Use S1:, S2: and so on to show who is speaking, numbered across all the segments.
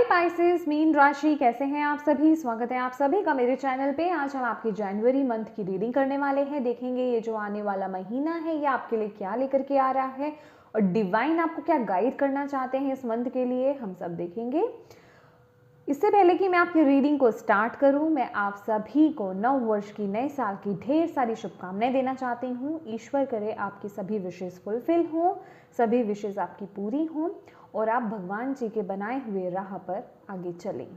S1: हाय Pisces, मीन राशि, कैसे हैं आप सभी। स्वागत है आप सभी का मेरे चैनल पे। आज हम आपकी जनवरी मंथ की रीडिंग करने वाले हैं। देखेंगे ये जो आने वाला महीना है ये आपके लिए क्या लेकर के आ रहा है और डिवाइन आपको क्या गाइड करना चाहते हैं इस मंथ के लिए, हम सब देखेंगे। इससे पहले कि मैं आपकी रीडिंग को स्टार्ट करूं, मैं आप सभी को नव वर्ष की, नए साल की ढेर सारी शुभकामनाएं देना चाहती हूं। ईश्वर करे आपकी सभी विशेष फुलफिल हों, सभी विशेष आपकी पूरी हों और आप भगवान जी के बनाए हुए राह पर आगे चलें।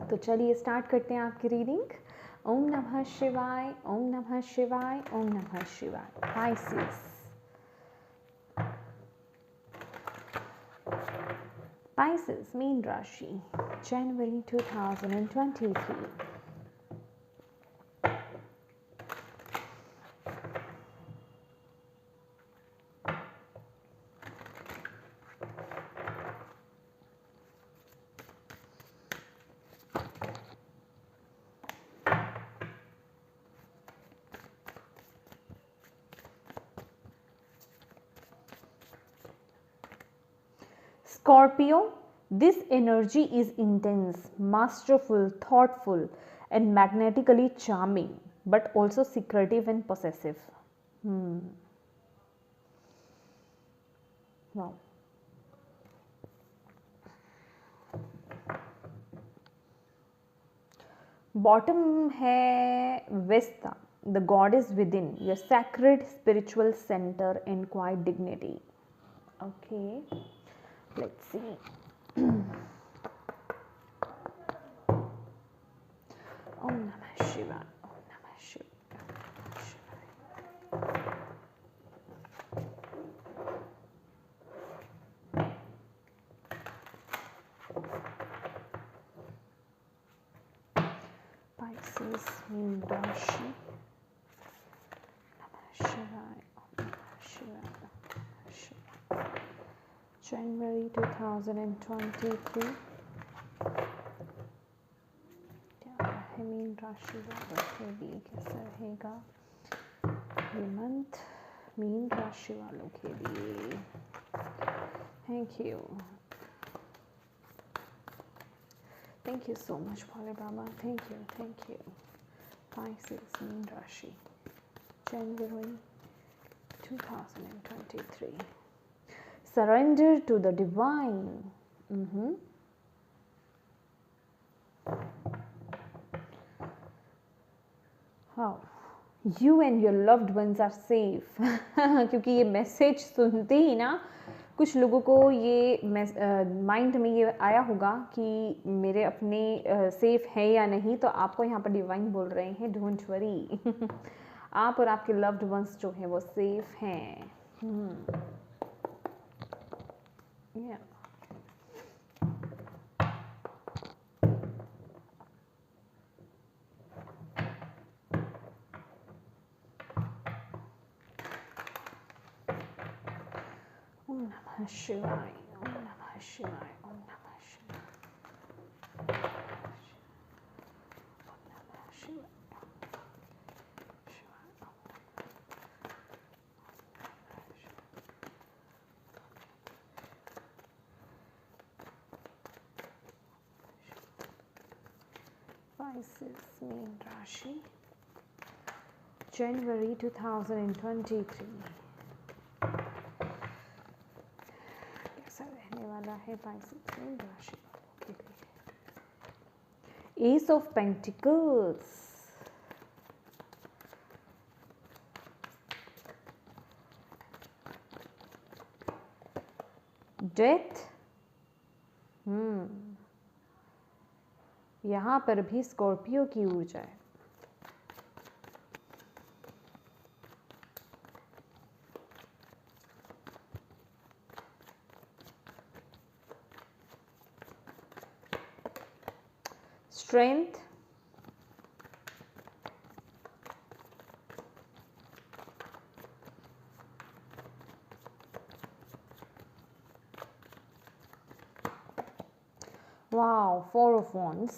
S1: तो चलिए स्टार्ट करते हैं आपकी रीडिंग। ओम नमः शिवाय, ओम नमः शिवाय, ओम नमः शिवाय। पाइसेस, Pisces, मीन राशि, जनवरी 2023। Scorpio, this energy is intense, masterful, thoughtful, and magnetically charming, but also secretive and possessive. Wow. Bottom है Vesta, the goddess within, your sacred spiritual center and quiet dignity. Okay, let's see. Om Namah Shivaya, Om Namah Shivaya, Om Namah Shivaya. Pisces, mean राशि, नमः शिवाय, ओम नमः शिवाय, ओम नमः शिवाय। जनवरी 2023 क्या है मीन राशि वालों के लिए, कैसा रहेगा ये मंथ मीन राशि वालों के लिए। Thank you, thank you so much Bhole Baba, thank you. Pisces, mean राशि, January 2023. Surrender to the divine. How you and your loved ones are safe. क्योंकि ये मैसेज सुनते ही ना कुछ लोगों को ये माइंड में ये आया होगा कि मेरे अपने सेफ है या नहीं। तो आपको यहाँ पर डिवाइन बोल रहे हैं डोंट वरी, आप और आपके लव्ड वंस जो है वो सेफ हैं। Yeah. Om Namah Shivaya, Om Namah Shivaya, Om Namah Shivaya, Om Namah Shivaya, Pisces, mean राशि, January 2023। कैसा रहने वाला है Pisces मीन राशि वालों के लिए। Ace of Pentacles, Death, यहाँ पर भी स्कॉर्पियो की ऊर्जा है। Strength, wow, 4 of Wands,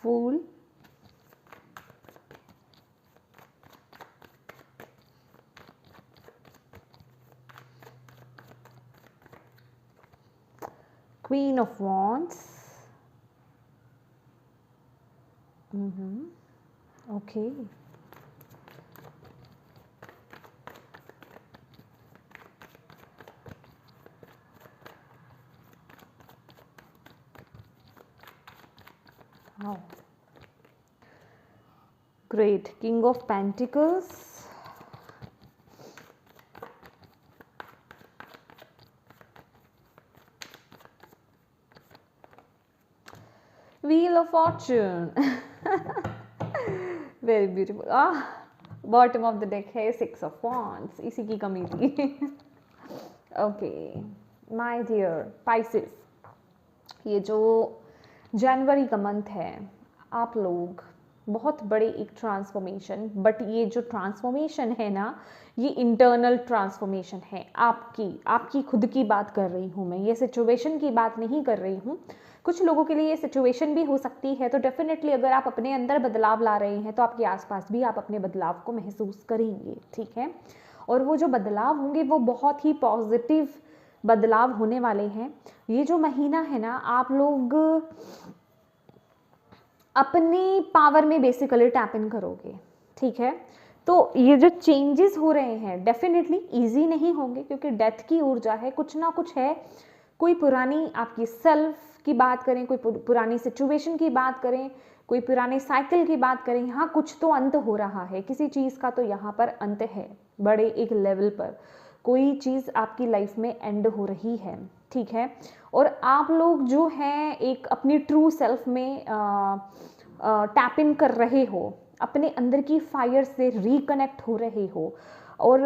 S1: fool, queen of wands, okay, great, king of pentacles, wheel of fortune, very beautiful. Bottom of the deck है 6 ऑफ वॉन्ड्स, इसी की कमी थी। ओके माय डियर पाइसेस, ये जो जनवरी का मंथ है, आप लोग बहुत बड़े एक ट्रांसफॉर्मेशन, बट ये जो ट्रांसफॉर्मेशन है ना, ये इंटरनल ट्रांसफॉर्मेशन है आपकी खुद की बात कर रही हूँ मैं, ये सिचुएशन की बात नहीं कर रही हूँ। कुछ लोगों के लिए ये सिचुएशन भी हो सकती है, तो डेफिनेटली अगर आप अपने अंदर बदलाव ला रहे हैं तो आपके आसपास भी आप अपने बदलाव को महसूस करेंगे, ठीक है। और वो जो बदलाव होंगे वो बहुत ही पॉजिटिव बदलाव होने वाले हैं। ये जो महीना है ना, आप लोग अपनी पावर में बेसिकली टैप इन करोगे, ठीक है। तो ये जो चेंजेस हो रहे हैं डेफिनेटली इजी नहीं होंगे, क्योंकि डेथ की ऊर्जा है, कुछ ना कुछ है। कोई पुरानी आपकी सेल्फ की बात करें, कोई पुरानी सिचुएशन की बात करें, कोई पुराने साइकिल की बात करें, यहाँ कुछ तो अंत हो रहा है, किसी चीज़ का तो यहाँ पर अंत है। बड़े एक लेवल पर कोई चीज़ आपकी लाइफ में एंड हो रही है, ठीक है। और आप लोग जो हैं एक अपनी ट्रू सेल्फ में टैप इन कर रहे हो, अपने अंदर की फायर से रिकनेक्ट हो रहे हो, और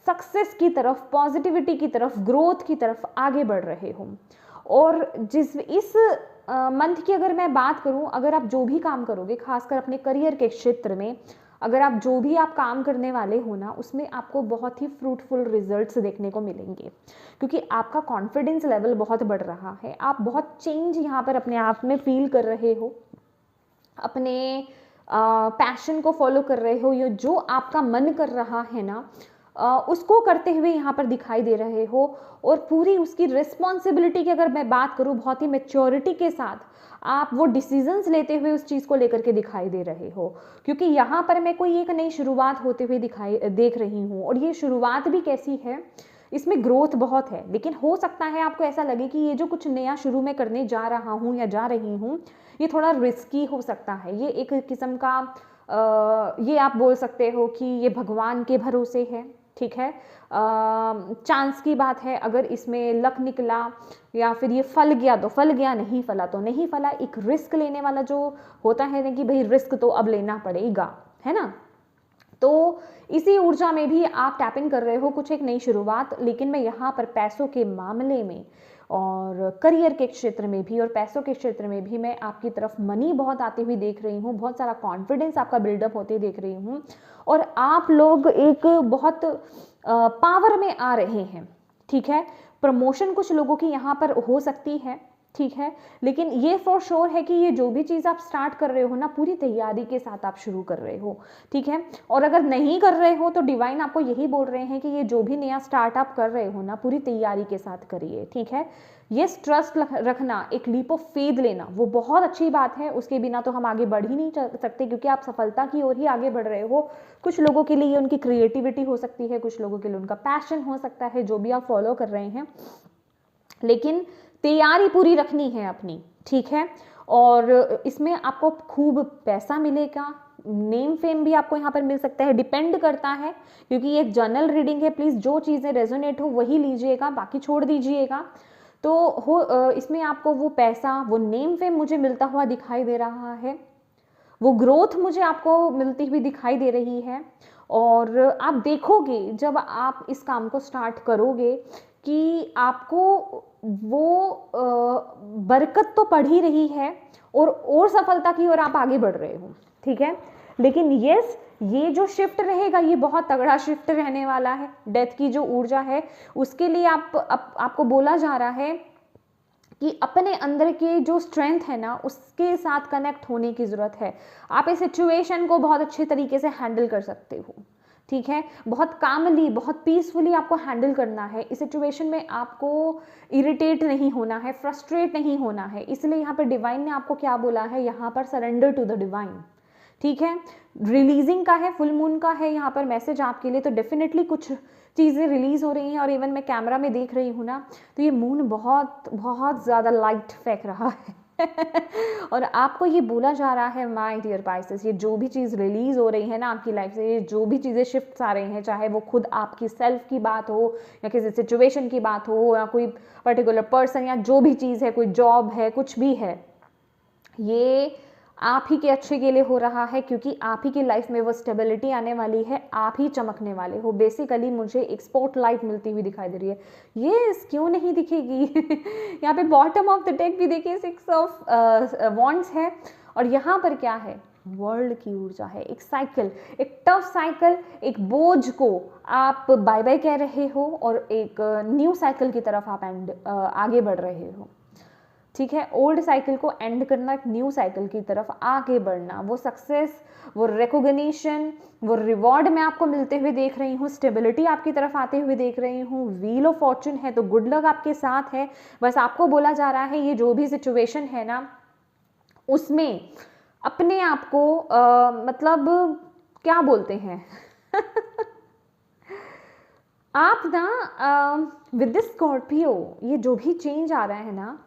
S1: सक्सेस की तरफ, पॉजिटिविटी की तरफ, ग्रोथ की तरफ आगे बढ़ रहे हो। और इस मंथ की अगर मैं बात करूं, अगर आप जो भी काम करोगे, खासकर अपने करियर के क्षेत्र में, अगर आप जो भी आप काम करने वाले हो ना, उसमें आपको बहुत ही फ्रूटफुल रिजल्ट्स देखने को मिलेंगे, क्योंकि आपका कॉन्फिडेंस लेवल बहुत बढ़ रहा है। आप बहुत चेंज यहाँ पर अपने आप में फील कर रहे हो, अपने पैशन को फॉलो कर रहे हो, ये जो आपका मन कर रहा है ना, उसको करते हुए यहाँ पर दिखाई दे रहे हो। और पूरी उसकी रिस्पॉन्सिबिलिटी की अगर मैं बात करूँ, बहुत ही मैच्योरिटी के साथ आप वो डिसीजंस लेते हुए उस चीज़ को लेकर के दिखाई दे रहे हो, क्योंकि यहाँ पर मैं कोई एक नई शुरुआत होते हुए देख रही हूँ। और ये शुरुआत भी कैसी है, इसमें ग्रोथ बहुत है, लेकिन हो सकता है आपको ऐसा लगे कि ये जो कुछ नया शुरू में करने जा रहा हूँ या जा रही हूँ, ये थोड़ा रिस्की हो सकता है। ये एक किस्म का ये आप बोल सकते हो कि ये भगवान के भरोसे है, ठीक है। चांस की बात है, अगर इसमें लक निकला या फिर ये फल गया तो फल गया, नहीं फला तो नहीं फला। एक रिस्क लेने वाला जो होता है ना कि भाई रिस्क तो अब लेना पड़ेगा, है ना। तो इसी ऊर्जा में भी आप टैप इन कर रहे हो कुछ एक नई शुरुआत। लेकिन मैं यहाँ पर पैसों के मामले में और करियर के क्षेत्र में भी और पैसों के क्षेत्र में भी मैं आपकी तरफ मनी बहुत आती हुई देख रही हूँ, बहुत सारा कॉन्फिडेंस आपका बिल्डअप होते देख रही हूँ। और आप लोग एक बहुत पावर में आ रहे हैं, ठीक है। प्रमोशन कुछ लोगों की यहाँ पर हो सकती है, ठीक है। लेकिन ये फॉर श्योर है कि ये जो भी चीज़ आप स्टार्ट कर रहे हो ना, पूरी तैयारी के साथ आप शुरू कर रहे हो, ठीक है। और अगर नहीं कर रहे हो तो डिवाइन आपको यही बोल रहे हैं कि ये जो भी नया स्टार्टअप कर रहे हो ना, पूरी तैयारी के साथ करिए, ठीक है। ये ट्रस्ट रखना, एक लीप ऑफ फेथ लेना, वो बहुत अच्छी बात है। उसके बिना तो हम आगे बढ़ ही नहीं सकते, क्योंकि आप सफलता की ओर ही आगे बढ़ रहे हो। कुछ लोगों के लिए उनकी क्रिएटिविटी हो सकती है, कुछ लोगों के लिए उनका पैशन हो सकता है, जो भी आप फॉलो कर रहे हैं, लेकिन तैयारी पूरी रखनी है अपनी, ठीक है। और इसमें आपको खूब पैसा मिलेगा, नेम फेम भी आपको यहाँ पर मिल सकता है, डिपेंड करता है, क्योंकि ये एक जनरल रीडिंग है। प्लीज़ जो चीज़ें रेजोनेट हो वही लीजिएगा, बाकी छोड़ दीजिएगा। तो इसमें आपको वो पैसा, वो नेम फेम मुझे मिलता हुआ दिखाई दे रहा है, वो ग्रोथ मुझे आपको मिलती हुई दिखाई दे रही है। और आप देखोगे जब आप इस काम को स्टार्ट करोगे कि आपको वो बरकत तो पड़ ही रही है और सफलता की ओर आप आगे बढ़ रहे हो, ठीक है। लेकिन यस, ये जो शिफ्ट रहेगा ये बहुत तगड़ा शिफ्ट रहने वाला है। डेथ की जो ऊर्जा है उसके लिए आपको बोला जा रहा है कि अपने अंदर के जो स्ट्रेंथ है ना उसके साथ कनेक्ट होने की ज़रूरत है। आप इस सिचुएशन को बहुत अच्छे तरीके से हैंडल कर सकते हो, ठीक है, बहुत कामली, बहुत पीसफुली आपको हैंडल करना है। इस सिचुएशन में आपको इरिटेट नहीं होना है, फ्रस्ट्रेट नहीं होना है। इसलिए यहाँ पर डिवाइन ने आपको क्या बोला है, यहाँ पर सरेंडर टू द डिवाइन, ठीक है। रिलीजिंग का है, फुल मून का है यहाँ पर मैसेज आपके लिए, तो डेफिनेटली कुछ चीज़ें रिलीज हो रही हैं। और इवन मैं कैमरा में देख रही हूँ ना, तो ये मून बहुत बहुत ज़्यादा लाइट फेंक रहा है और आपको ये बोला जा रहा है माय डियर पाइसेस, ये जो भी चीज़ रिलीज हो रही है ना आपकी लाइफ से, ये जो भी चीज़ें शिफ्ट आ रही हैं, चाहे वो खुद आपकी सेल्फ की बात हो या किसी सिचुएशन की बात हो या कोई पर्टिकुलर पर्सन या जो भी चीज़ है, कोई जॉब है, कुछ भी है, ये आप ही के अच्छे के लिए हो रहा है, क्योंकि आप ही की लाइफ में वो स्टेबिलिटी आने वाली है, आप ही चमकने वाले हो। बेसिकली मुझे एक स्पॉटलाइट मिलती हुई दिखाई दे रही है। ये क्यों नहीं दिखेगी यहाँ पे बॉटम ऑफ द डेक भी देखिए 6 ऑफ वॉन्ड्स है, और यहाँ पर क्या है, वर्ल्ड की ऊर्जा है, एक साइकिल, एक टफ साइकिल, एक बोझ को आप बाय बाय कह रहे हो और एक न्यू साइकिल की तरफ आप आगे बढ़ रहे हो, ठीक है। ओल्ड साइकिल को एंड करना, एक न्यू साइकिल की तरफ आगे बढ़ना, वो सक्सेस, वो रिकॉग्निशन, वो रिवॉर्ड मैं आपको मिलते हुए देख रही हूँ, स्टेबिलिटी आपकी तरफ आते हुए देख रही हूँ, व्हील ऑफ फॉर्चून है, तो गुड लक आपके साथ है। बस आपको बोला जा रहा है ये जो भी सिचुएशन है ना उसमें अपने आप को मतलब क्या बोलते हैं आप ना विद दिस स्कॉर्पियो, ये जो भी चेंज आ रहा है ना,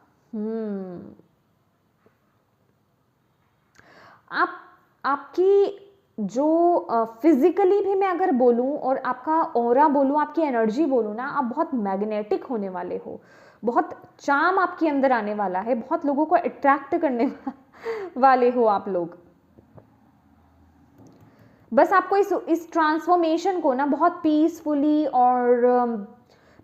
S1: आपकी जो फिजिकली भी मैं अगर बोलूं और आपका ऑरा बोलूं, आपकी एनर्जी बोलूं ना, आप बहुत मैग्नेटिक होने वाले हो, बहुत चार्म आपके अंदर आने वाला है, बहुत लोगों को अट्रैक्ट करने वाले हो आप लोग। बस आपको इस ट्रांसफॉर्मेशन को ना बहुत पीसफुली और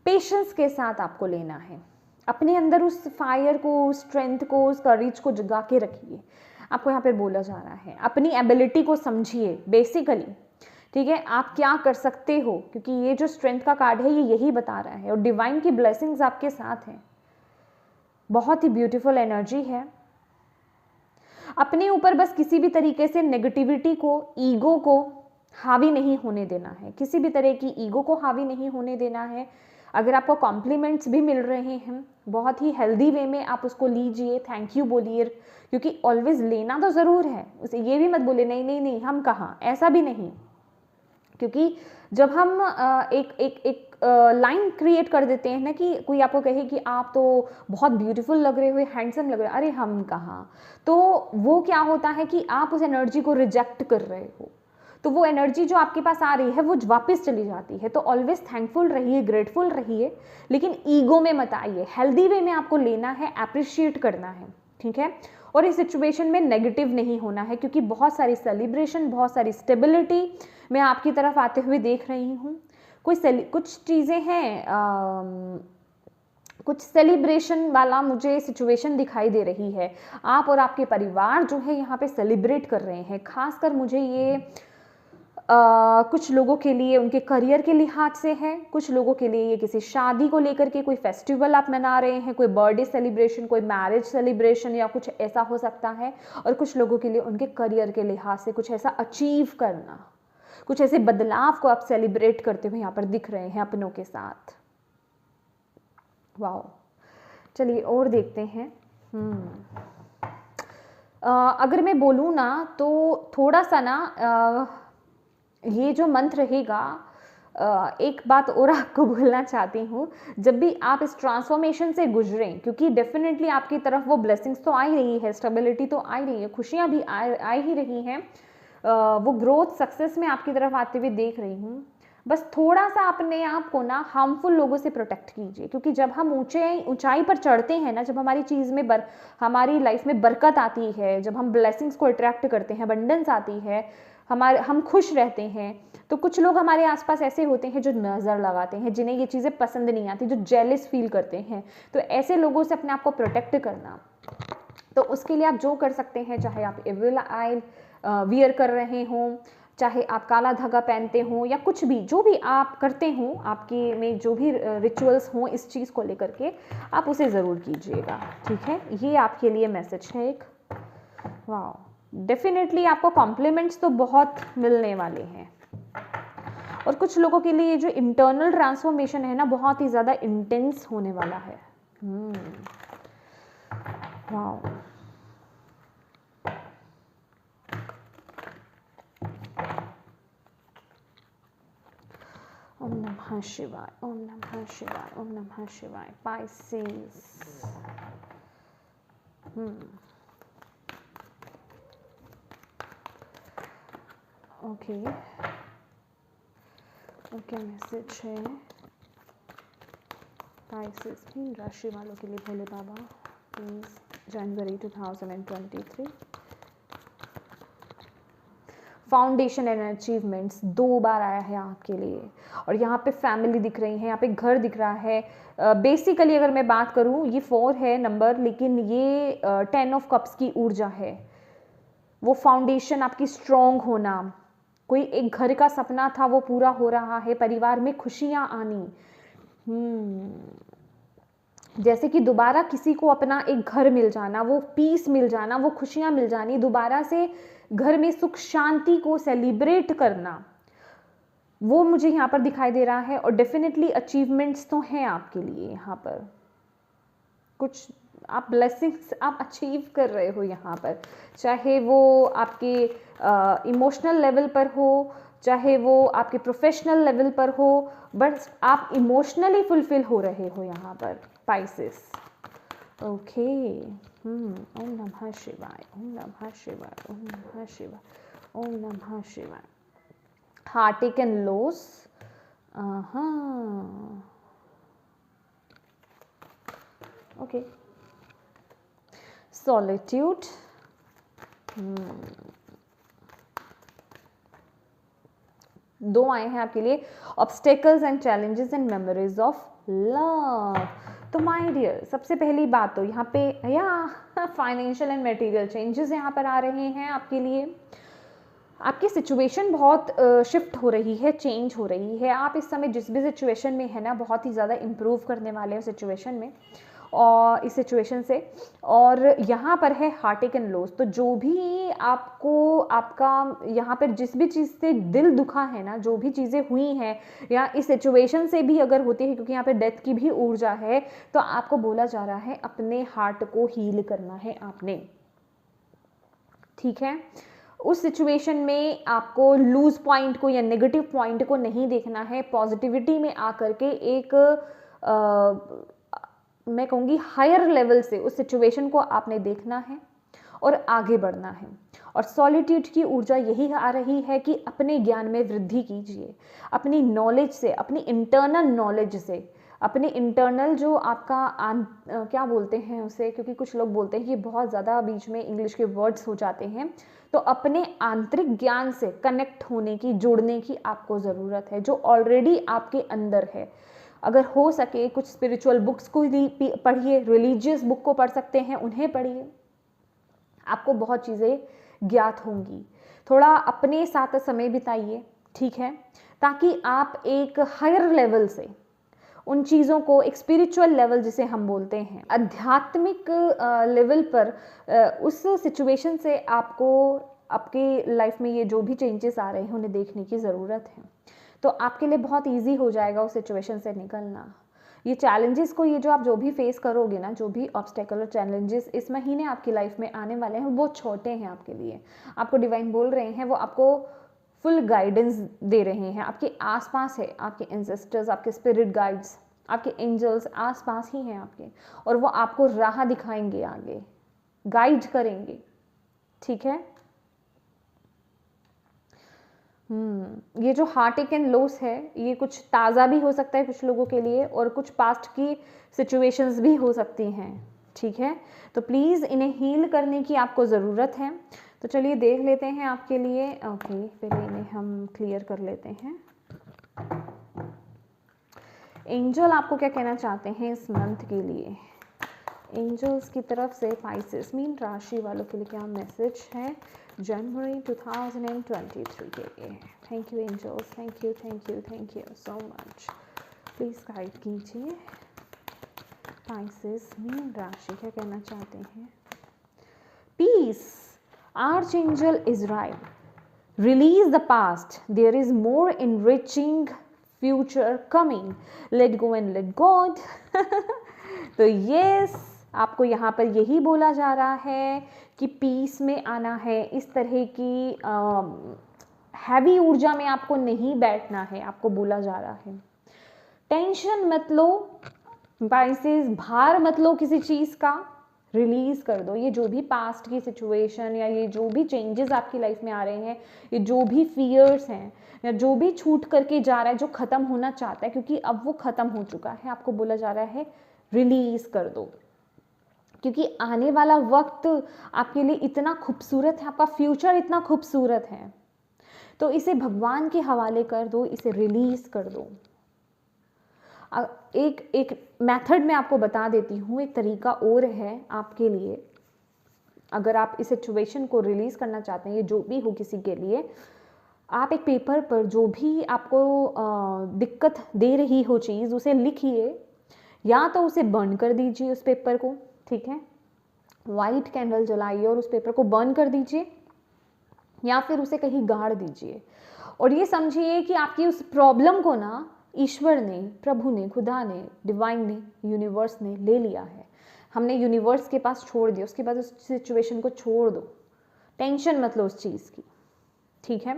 S1: पेशेंस के साथ आपको लेना है। अपने अंदर उस फायर को, उस स्ट्रेंथ को, उस करेज को जगा के रखिए। आपको यहाँ पे बोला जा रहा है अपनी एबिलिटी को समझिए बेसिकली, ठीक है, आप क्या कर सकते हो, क्योंकि ये जो स्ट्रेंथ का कार्ड है ये यही बता रहा है, और डिवाइन की ब्लेसिंग्स आपके साथ हैं। बहुत ही ब्यूटीफुल एनर्जी है। अपने ऊपर बस किसी भी तरीके से नेगेटिविटी को, ईगो को हावी नहीं होने देना है, किसी भी तरह की ईगो को हावी नहीं होने देना है। अगर आपको कॉम्प्लीमेंट्स भी मिल रहे हैं बहुत ही हेल्दी वे में आप उसको लीजिए, थैंक यू बोलिए, क्योंकि ऑलवेज लेना तो ज़रूर है, उसे ये भी मत बोले नहीं नहीं नहीं हम कहाँ, ऐसा भी नहीं। क्योंकि जब हम एक लाइन क्रिएट कर देते हैं ना कि कोई आपको कहे कि आप तो बहुत ब्यूटीफुल लग रहे हो, हैंडसम लग रहे हो, अरे हम कहाँ, तो वो क्या होता है कि आप उस एनर्जी को रिजेक्ट कर रहे हो, तो वो एनर्जी जो आपके पास आ रही है वो वापस चली जाती है। तो ऑलवेज थैंकफुल रहिए, ग्रेटफुल रहिए, लेकिन ईगो में मत आइए, हेल्दी वे में आपको लेना है, अप्रिशिएट करना है, ठीक है। और इस सिचुएशन में नेगेटिव नहीं होना है, क्योंकि बहुत सारी सेलिब्रेशन, बहुत सारी स्टेबिलिटी मैं आपकी तरफ आते हुए देख रही हूँ। कुछ चीज़ें हैं, कुछ सेलिब्रेशन वाला मुझे सिचुएशन दिखाई दे रही है। आप और आपके परिवार जो है यहाँ पे सेलिब्रेट कर रहे हैं। खासकर मुझे ये कुछ लोगों के लिए उनके करियर के लिहाज से है, कुछ लोगों के लिए ये किसी शादी को लेकर के कोई फेस्टिवल आप मना रहे हैं, कोई बर्थडे सेलिब्रेशन, कोई मैरिज सेलिब्रेशन या कुछ ऐसा हो सकता है। और कुछ लोगों के लिए उनके करियर के लिहाज से कुछ ऐसा अचीव करना, कुछ ऐसे बदलाव को आप सेलिब्रेट करते हुए यहाँ पर दिख रहे हैं अपनों के साथ। वाह, चलिए और देखते हैं। अगर मैं बोलूँ ना तो थोड़ा सा ना ये जो मंत्र रहेगा, एक बात और आपको बोलना चाहती हूँ, जब भी आप इस ट्रांसफॉर्मेशन से गुजरें, क्योंकि डेफिनेटली आपकी तरफ वो ब्लेसिंग्स तो आ ही रही है, स्टेबिलिटी तो आ ही रही है, खुशियाँ भी आ ही रही हैं, वो ग्रोथ सक्सेस में आपकी तरफ आते हुए देख रही हूँ। बस थोड़ा सा अपने आप को ना हार्मफुल लोगों से प्रोटेक्ट कीजिए, क्योंकि जब हम ऊंचाई पर चढ़ते हैं ना, जब हमारी चीज़ में हमारी लाइफ में बरकत आती है, जब हम ब्लेसिंग्स को अट्रैक्ट करते हैं, अबंडेंस आती है, हम खुश रहते हैं, तो कुछ लोग हमारे आसपास ऐसे होते हैं जो नज़र लगाते हैं, जिन्हें ये चीज़ें पसंद नहीं आती, जो जेलस फील करते हैं। तो ऐसे लोगों से अपने आप को प्रोटेक्ट करना, तो उसके लिए आप जो कर सकते हैं, चाहे आप एविल आई वियर कर रहे हों, चाहे आप काला धागा पहनते हो या कुछ भी, जो भी आप करते हो, आपके में जो भी रिचुअल्स हों इस चीज़ को लेकर के, आप उसे ज़रूर कीजिएगा, ठीक है। ये आपके लिए मैसेज है एक। वाह, डेफिनेटली आपको कॉम्प्लीमेंट्स तो बहुत मिलने वाले हैं, और कुछ लोगों के लिए जो इंटरनल ट्रांसफॉर्मेशन है ना, बहुत ही ज़्यादा इंटेंस होने वाला है। वाह, ओम नमः शिवाय, ओम नमः शिवाय, ओम नमः शिवाय। पाइसेस, ओके ओके, मैसेज है पाइसेस मीन राशि वालों के लिए भोले बाबा प्लीज जनवरी 2023। फाउंडेशन एंड अचीवमेंट्स 2 बार आया है आपके लिए, और यहाँ पे फैमिली दिख रही है, यहाँ पे घर दिख रहा है। बेसिकली अगर मैं बात करूँ, ये 4 है नंबर, लेकिन ये 10 ऑफ कप्स की ऊर्जा है। वो फाउंडेशन आपकी स्ट्रॉन्ग होना, कोई एक घर का सपना था वो पूरा हो रहा है, परिवार में खुशियाँ आनी, जैसे कि दोबारा किसी को अपना एक घर मिल जाना, वो पीस मिल जाना, वो खुशियाँ मिल जानी, दोबारा से घर में सुख शांति को सेलिब्रेट करना, वो मुझे यहाँ पर दिखाई दे रहा है। और डेफिनेटली अचीवमेंट्स तो हैं आपके लिए यहाँ पर, कुछ आप ब्लेसिंग्स आप अचीव कर रहे हो यहाँ पर, चाहे वो आपके इमोशनल लेवल पर हो, चाहे वो आपके प्रोफेशनल लेवल पर हो, बट आप इमोशनली फुलफिल हो रहे हो यहाँ पर पाइसेस। ओके, ओम नमः शिवाय, ओम नमः शिवाय, ओम नमः शिवाय, ओम नमः शिवाय। Heartect and loss, okay, solitude, दो आए हैं आपके लिए, obstacles and challenges and memories of love. तो माय डियर, सबसे पहली बात तो यहाँ पे या फाइनेंशियल एंड मटेरियल चेंजेस यहाँ पर आ रहे हैं आपके लिए। आपकी सिचुएशन बहुत शिफ्ट हो रही है, चेंज हो रही है। आप इस समय जिस भी सिचुएशन में है ना, बहुत ही ज़्यादा इम्प्रूव करने वाले हो सिचुएशन में, और इस सिचुएशन से। और यहाँ पर है हार्टेक एंड लॉस, तो जो भी आपको आपका यहाँ पर जिस भी चीज़ से दिल दुखा है ना, जो भी चीज़ें हुई हैं या इस सिचुएशन से भी अगर होती है, क्योंकि यहाँ पे डेथ की भी ऊर्जा है, तो आपको बोला जा रहा है अपने हार्ट को हील करना है आपने, ठीक है। उस सिचुएशन में आपको लूज पॉइंट को या नेगेटिव पॉइंट को नहीं देखना है, पॉजिटिविटी में आकर के एक मैं कहूँगी हायर लेवल से उस सिचुएशन को आपने देखना है और आगे बढ़ना है। और सॉलिट्यूड की ऊर्जा यही आ रही है कि अपने ज्ञान में वृद्धि कीजिए, अपनी नॉलेज से, अपनी इंटरनल नॉलेज से, अपने इंटरनल जो आपका क्या बोलते हैं उसे, क्योंकि कुछ लोग बोलते हैं कि बहुत ज़्यादा बीच में इंग्लिश के वर्ड्स हो जाते हैं, तो अपने आंतरिक ज्ञान से कनेक्ट होने की, जुड़ने की आपको ज़रूरत है, जो ऑलरेडी आपके अंदर है। अगर हो सके कुछ स्पिरिचुअल बुक्स को पढ़िए, रिलीजियस बुक को पढ़ सकते हैं, उन्हें पढ़िए, आपको बहुत चीज़ें ज्ञात होंगी। थोड़ा अपने साथ समय बिताइए, ठीक है, ताकि आप एक हायर लेवल से उन चीज़ों को, एक स्पिरिचुअल लेवल जिसे हम बोलते हैं, आध्यात्मिक लेवल पर उस सिचुएशन से आपको आपकी लाइफ में ये जो भी चेंजेस आ रहे हैं उन्हें देखने की ज़रूरत है। तो आपके लिए बहुत इजी हो जाएगा उस सिचुएशन से निकलना। ये चैलेंजेस को, ये जो आप जो भी फेस करोगे ना, जो भी ऑब्स्टेकल और चैलेंजेस इस महीने आपकी लाइफ में आने वाले हैं, वो छोटे हैं आपके लिए। आपको डिवाइन बोल रहे हैं, वो आपको फुल गाइडेंस दे रहे हैं, आपके आसपास है, आपके एंसेस्टर्स, आपके स्पिरिट गाइड्स, आपके एंजल्स आसपास ही हैं आपके, और वो आपको राह दिखाएंगे, आगे गाइड करेंगे, ठीक है। ये जो हार्टेक एंड लॉस है, ये कुछ ताज़ा भी हो सकता है कुछ लोगों के लिए, और कुछ पास्ट की सिचुएशंस भी हो सकती हैं, ठीक है। तो प्लीज़ इन्हें हील करने की आपको ज़रूरत है। तो चलिए देख लेते हैं आपके लिए। ओके, पहले इन्हें हम क्लियर कर लेते हैं। एंजल आपको क्या कहना चाहते हैं इस मंथ के लिए? एंजल्स की तरफ से पाइसेस मीन राशि वालों के लिए क्या मैसेज है जनवरी 2023 के लिए? Thank you angels, thank you thank you thank you so much. Please guide कीजिए पाइसेस मीन राशि क्या कहना चाहते हैं। Peace, archangel Israel, release the past, there is more enriching future coming, let go and let God। तो yes, आपको यहाँ पर यही बोला जा रहा है कि पीस में आना है, इस तरह की हैवी ऊर्जा में आपको नहीं बैठना है, आपको बोला जा रहा है। टेंशन मत लो पाइसेस, भार मत लो किसी चीज़ का, रिलीज कर दो। ये जो भी पास्ट की सिचुएशन या ये जो भी चेंजेस आपकी लाइफ में आ रहे हैं, ये जो भी फियर्स हैं या जो भी छूट करके जा रहा है, जो ख़त्म होना चाहता है, क्योंकि अब वो ख़त्म हो चुका है, आपको बोला जा रहा है रिलीज कर दो। क्योंकि आने वाला वक्त आपके लिए इतना खूबसूरत है, आपका फ्यूचर इतना खूबसूरत है, तो इसे भगवान के हवाले कर दो, इसे रिलीज कर दो। एक मेथड मैं आपको बता देती हूँ, एक तरीका और है आपके लिए। अगर आप इस सिचुएशन को रिलीज़ करना चाहते हैं, ये जो भी हो किसी के लिए, आप एक पेपर पर जो भी आपको दिक्कत दे रही हो चीज़, उसे लिखिए, या तो उसे बर्न कर दीजिए उस पेपर को, ठीक है, वाइट कैंडल जलाइए और उस पेपर को बर्न कर दीजिए, या फिर उसे कहीं गाड़ दीजिए। और ये समझिए कि आपकी उस प्रॉब्लम को ना ईश्वर ने, प्रभु ने, खुदा ने, डिवाइन ने, यूनिवर्स ने ले लिया है। हमने यूनिवर्स के पास छोड़ दिया, उसके बाद उस सिचुएशन को छोड़ दो, टेंशन मत लो उस चीज़ की, ठीक है।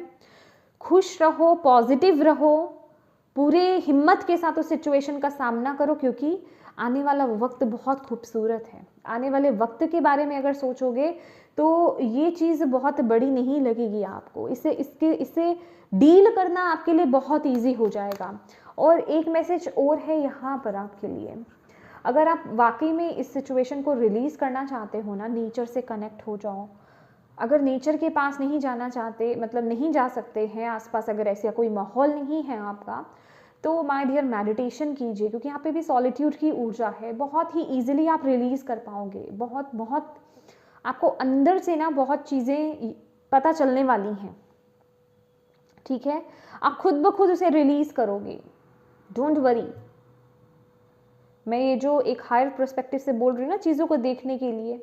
S1: खुश रहो, पॉजिटिव रहो, पूरे हिम्मत के साथ उस सिचुएशन का सामना करो, क्योंकि आने वाला वक्त बहुत खूबसूरत है। आने वाले वक्त के बारे में अगर सोचोगे तो ये चीज़ बहुत बड़ी नहीं लगेगी आपको, इससे डील करना आपके लिए बहुत इजी हो जाएगा। और एक मैसेज और है यहाँ पर आपके लिए, अगर आप वाकई में इस सिचुएशन को रिलीज़ करना चाहते हो ना, नेचर से कनेक्ट हो जाओ। अगर नेचर के पास नहीं जाना चाहते, मतलब नहीं जा सकते हैं, आसपास अगर ऐसा कोई माहौल नहीं है आपका, तो माय डियर मेडिटेशन कीजिए, क्योंकि यहाँ पे भी सॉलिट्यूड की ऊर्जा है, बहुत ही ईजिली आप रिलीज़ कर पाओगे। बहुत बहुत आपको अंदर से ना बहुत चीज़ें पता चलने वाली हैं, ठीक है। आप खुद ब खुद उसे रिलीज़ करोगे, डोंट वरी। मैं ये जो एक हायर पर्सपेक्टिव से बोल रही हूँ ना, चीज़ों को देखने के लिए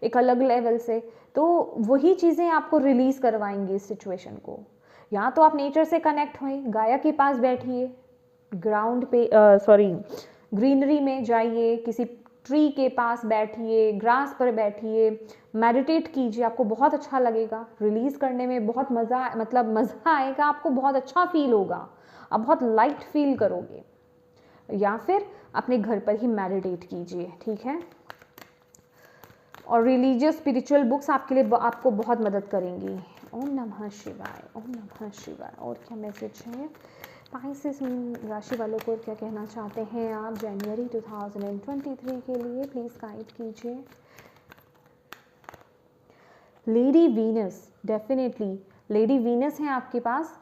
S1: एक अलग लेवल से, तो वही चीज़ें आपको रिलीज़ करवाएंगी इस सिचुएशन को। या तो आप नेचर से कनेक्ट हुए, गाया के पास बैठिए, ग्राउंड पे ग्रीनरी में जाइए, किसी ट्री के पास बैठिए, ग्रास पर बैठिए, मेडिटेट कीजिए, आपको बहुत अच्छा लगेगा। रिलीज़ करने में बहुत मज़ा आएगा, आपको बहुत अच्छा फील होगा, आप बहुत लाइट फील करोगे। या फिर अपने घर पर ही मेडिटेट कीजिए, ठीक है। और रिलीजियस स्पिरिचुअल बुक्स आपके लिए आपको बहुत मदद करेंगी। ओम नमः शिवाय, ओम नमः शिवाय। और क्या मैसेज है पाइसेस राशि वालों को, क्या कहना चाहते हैं आप जनवरी 2023 के लिए? प्लीज़ गाइड कीजिए। Lady Venus, definitely lady Venus है आपके पास।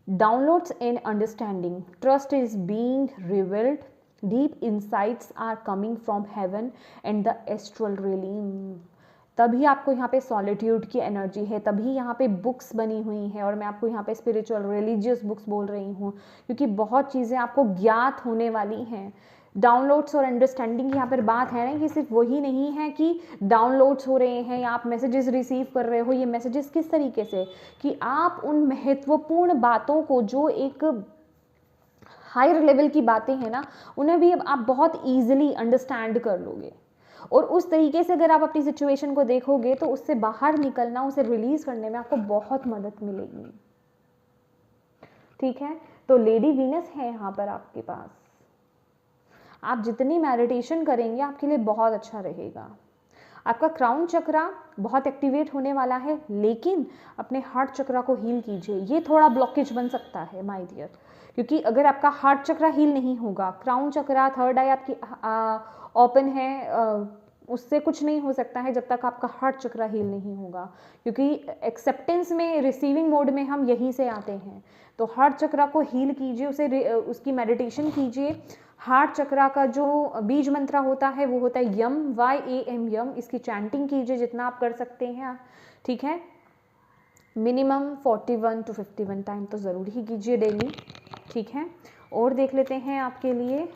S1: Downloads and understanding, trust is being revealed, deep insights are coming from heaven and the astral realm. तभी आपको यहाँ पे सॉलिट्यूड की एनर्जी है, तभी यहाँ पे बुक्स बनी हुई हैं, और मैं आपको यहाँ पे स्पिरिचुअल रिलीजियस बुक्स बोल रही हूँ, क्योंकि बहुत चीज़ें आपको ज्ञात होने वाली हैं। डाउनलोड्स और अंडरस्टैंडिंग यहाँ पर बात है ना, कि सिर्फ वही नहीं है कि डाउनलोड्स हो रहे हैं या आप मैसेजेस रिसीव कर रहे हो। ये मैसेजेस किस तरीके से, कि आप उन महत्वपूर्ण बातों को, जो एक हायर लेवल की बातें हैं ना, उन्हें भी अब आप बहुत ईजिली अंडरस्टैंड कर लोगे। और उस तरीके से अगर आप अपनी सिचुएशन को देखोगे तो उससे बाहर निकलना, उसे रिलीज करने में आपको बहुत मदद मिलेगी, ठीक है। तो लेडी वीनस है यहाँ पर आपके पास। आप जितनी मेडिटेशन करेंगे आपके लिए बहुत अच्छा रहेगा। आपका क्राउन चक्रा बहुत एक्टिवेट होने वाला है, लेकिन अपने हार्ट चक्रा को हील कीजिए। ये थोड़ा ब्लॉकेज बन सकता है माय डियर, क्योंकि अगर आपका हार्ट चक्रा हील नहीं होगा, क्राउन चक्रा, थर्ड आई आपकी ओपन है, उससे कुछ नहीं हो सकता है जब तक आपका हार्ट चक्रा हील नहीं होगा, क्योंकि एक्सेप्टेंस में, रिसीविंग मोड में हम यहीं से आते हैं। तो हार्ट चक्रा को हील कीजिए, उसकी मेडिटेशन कीजिए। हार्ट चक्रा का जो बीज मंत्र होता है वो होता है यम, YAM, यम। इसकी चैंटिंग कीजिए जितना आप कर सकते हैं, ठीक है। मिनिमम 41 to 51 टाइम तो ज़रूर ही कीजिए डेली, ठीक है। और देख लेते हैं आपके लिए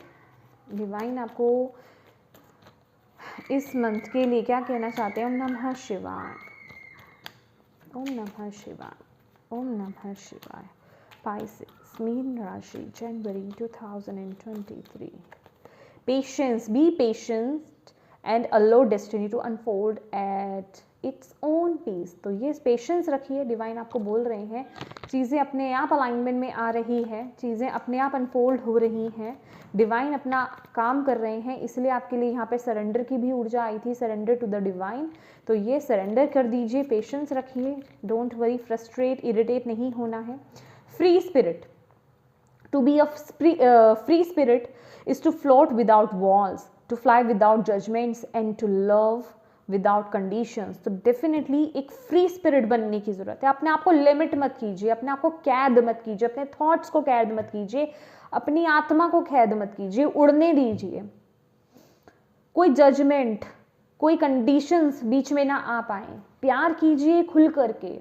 S1: डिवाइन आपको इस मंथ के लिए क्या कहना चाहते हैं। ओम नमः शिवाय, ओम नमः शिवाय, ओम नमः शिवाय। Pisces, मीन राशि, जनवरी 2023। Patience, be patient and allow destiny to unfold at its own pace। तो ये पेशेंस रखिए, डिवाइन आपको बोल रहे हैं चीज़ें अपने आप अलाइनमेंट में आ रही है, चीज़ें अपने आप अनफोल्ड हो रही हैं, डिवाइन अपना काम कर रहे हैं। इसलिए आपके लिए यहाँ पे सरेंडर की भी ऊर्जा आई थी, सरेंडर टू द डिवाइन। तो ये सरेंडर कर दीजिए, पेशेंस रखिए, डोंट वरी, फ्रस्ट्रेट, इरिटेट नहीं होना है। Free spirit, to be a free spirit is to float without walls, to fly without judgments and to love without conditions। तो definitely एक फ्री स्पिरिट बनने की ज़रूरत है। अपने आप को लिमिट मत कीजिए, अपने आप को कैद मत कीजिए, अपने थॉट्स को कैद मत कीजिए, अपनी आत्मा को कैद मत कीजिए, उड़ने दीजिए। कोई जजमेंट, कोई कंडीशंस बीच में ना आ पाए। प्यार कीजिए खुल करके,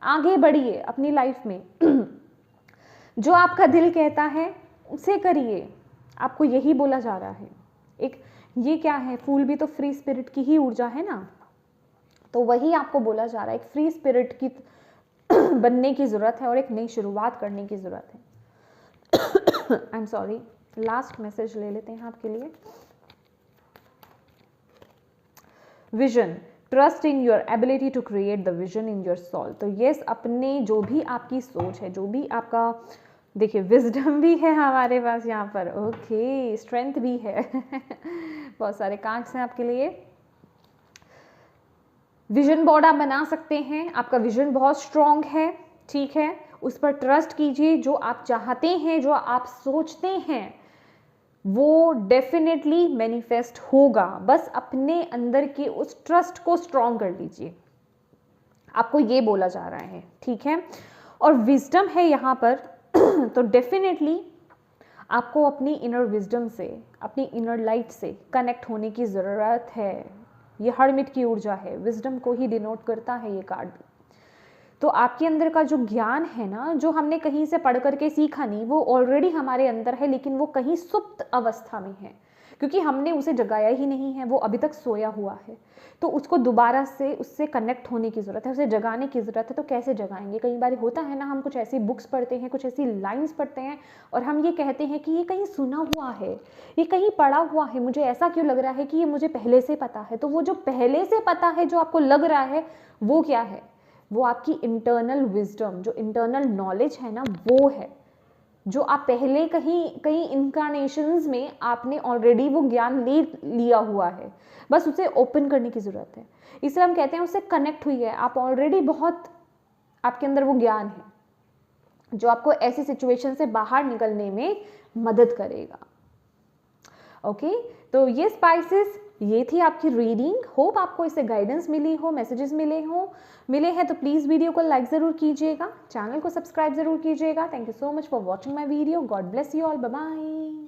S1: आगे बढ़िए अपनी लाइफ में। जो आपका दिल कहता है उसे करिए, आपको यही बोला जा रहा है। एक ये क्या है, फूल भी तो फ्री स्पिरिट की ही ऊर्जा है ना, तो वही आपको बोला जा रहा है। एक फ्री स्पिरिट की बनने की ज़रूरत है और एक नई शुरुआत करने की ज़रूरत है। I am sorry, last message ले लेते हैं आपके लिए। Vision, trust in your ability to create the vision in your soul. तो यस, अपने जो भी आपकी सोच है, जो भी आपका, देखिए विजडम भी है हमारे पास यहाँ पर, ओके, स्ट्रेंथ भी है। बहुत सारे कार्ड्स हैं आपके लिए। विजन बोर्ड आप बना सकते हैं, आपका विजन बहुत स्ट्रॉन्ग है, ठीक है। उस पर ट्रस्ट कीजिए, जो आप चाहते हैं, जो आप सोचते हैं वो डेफिनेटली मैनिफेस्ट होगा। बस अपने अंदर के उस ट्रस्ट को स्ट्रॉन्ग कर लीजिए, आपको ये बोला जा रहा है, ठीक है। और विजडम है यहाँ पर। तो डेफिनेटली आपको अपनी इनर विजडम से, अपनी इनर लाइट से कनेक्ट होने की ज़रूरत है। ये हर्मिट की ऊर्जा है, विजडम को ही डिनोट करता है ये कार्ड। तो आपके अंदर का जो ज्ञान है ना, जो हमने कहीं से पढ़ करके सीखा नहीं, वो ऑलरेडी हमारे अंदर है, लेकिन वो कहीं सुप्त अवस्था में है, क्योंकि हमने उसे जगाया ही नहीं है, वो अभी तक सोया हुआ है। तो उसको दोबारा से उससे कनेक्ट होने की ज़रूरत है, उसे जगाने की ज़रूरत है। तो कैसे जगाएंगे? कई बार होता है ना, हम कुछ ऐसी बुक्स पढ़ते हैं, कुछ ऐसी लाइंस पढ़ते हैं और हम ये कहते हैं कि ये कहीं सुना हुआ है, ये कहीं पढ़ा हुआ है, मुझे ऐसा क्यों लग रहा है कि ये मुझे पहले से पता है। तो वो जो पहले से पता है, जो आपको लग रहा है, वो क्या है? वो आपकी इंटरनल विजडम, जो इंटरनल नॉलेज है ना, वो है, जो आप पहले कहीं इनकारनेशंस में आपने ऑलरेडी वो ज्ञान ले लिया हुआ है, बस उसे ओपन करने की ज़रूरत है। इसलिए हम कहते हैं उससे कनेक्ट हुई है, आप ऑलरेडी बहुत, आपके अंदर वो ज्ञान है जो आपको ऐसी सिचुएशन से बाहर निकलने में मदद करेगा। ओके, तो ये स्पाइसेस, ये थी आपकी रीडिंग। होप आपको इससे गाइडेंस मिली हो, मैसेजेस मिले हैं तो प्लीज़ वीडियो को लाइक ज़रूर कीजिएगा, चैनल को सब्सक्राइब ज़रूर कीजिएगा। Thank you so much for watching my video. God bless you all, bye bye.